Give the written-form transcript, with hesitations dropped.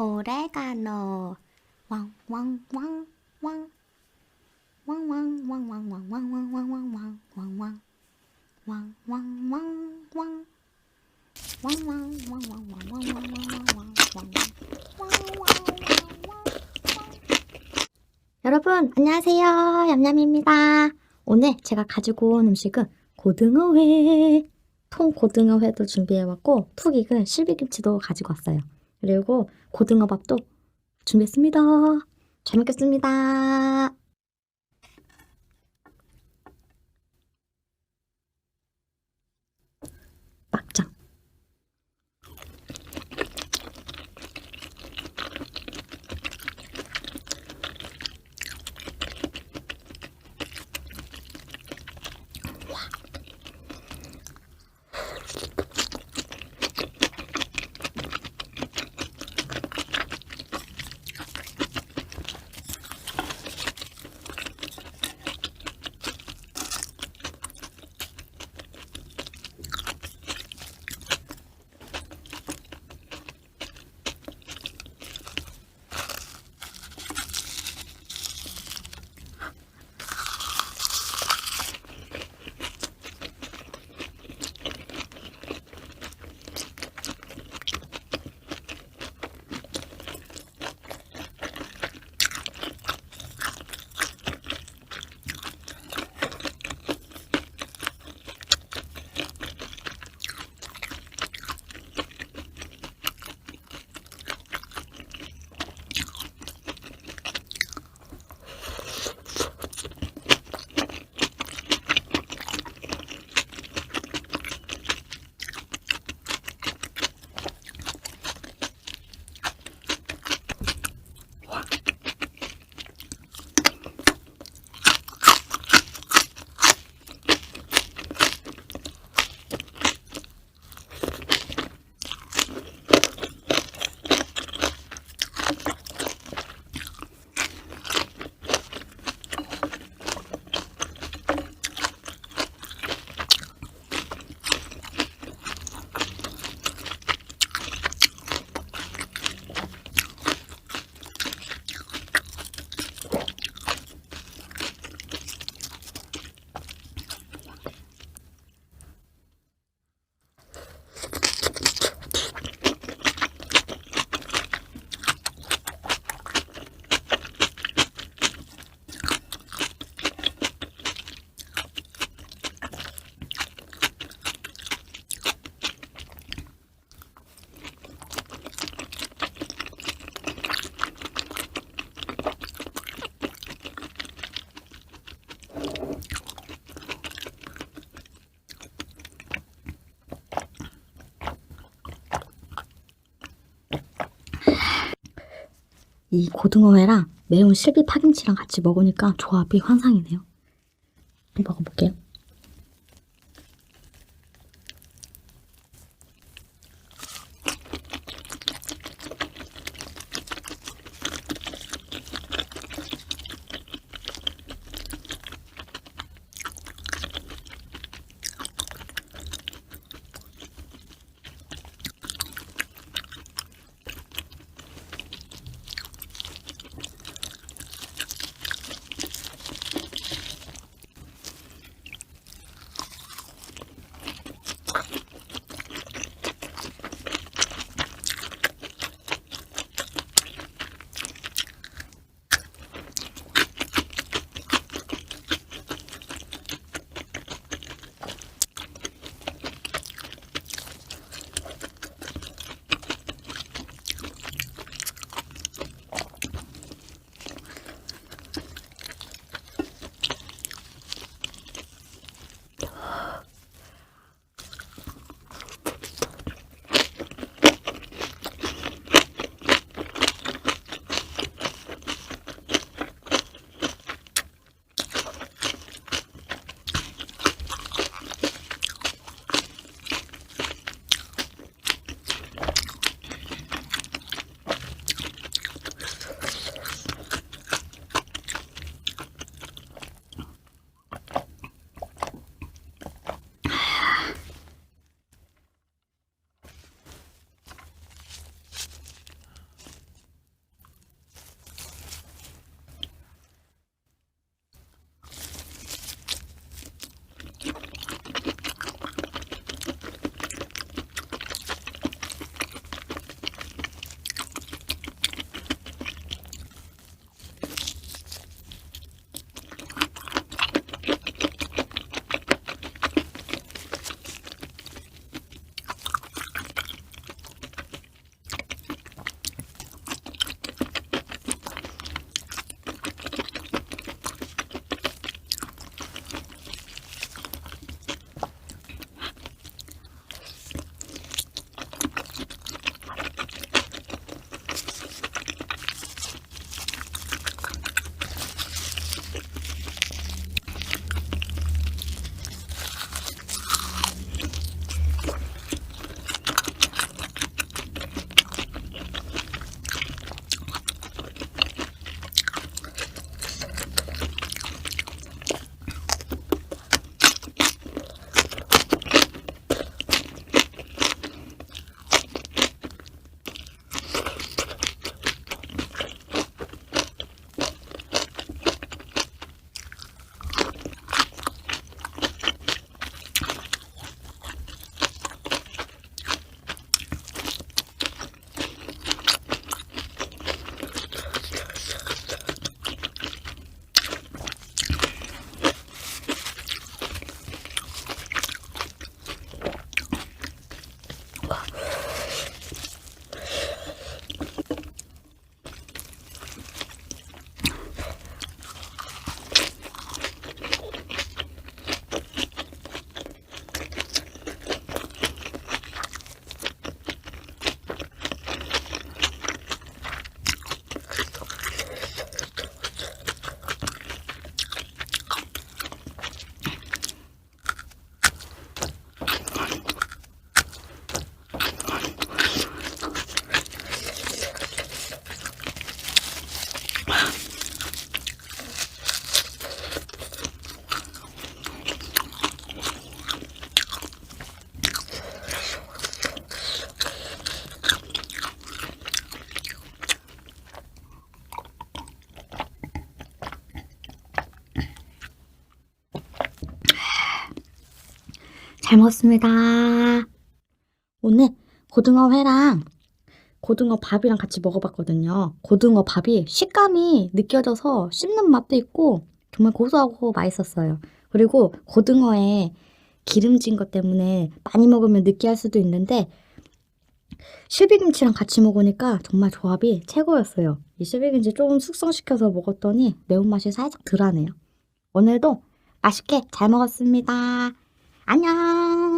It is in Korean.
오레가노 왕왕왕왕 왕왕왕왕왕왕왕왕왕왕왕왕 왕왕왕왕 왕왕왕왕왕왕왕왕왕왕왕. 여러분 안녕하세요, 얌얌입니다. 오늘 제가 가지고 온 음식은 고등어회, 통고등어회도 준비해왔고 푹 익은 실비김치도 가지고 왔어요. 그리고 고등어밥도 준비했습니다. 잘 먹겠습니다. 막장. 이 고등어회랑 매운 실비 파김치랑 같이 먹으니까 조합이 환상이네요. 먹어볼게요. 잘 먹었습니다. 오늘 고등어회랑 고등어 밥이랑 같이 먹어봤거든요. 고등어 밥이 식감이 느껴져서 씹는 맛도 있고 정말 고소하고 맛있었어요. 그리고 고등어에 기름진 것 때문에 많이 먹으면 느끼할 수도 있는데 실비김치랑 같이 먹으니까 정말 조합이 최고였어요. 이 실비김치 조금 숙성시켜서 먹었더니 매운맛이 살짝 덜하네요. 오늘도 맛있게 잘 먹었습니다. 안녕!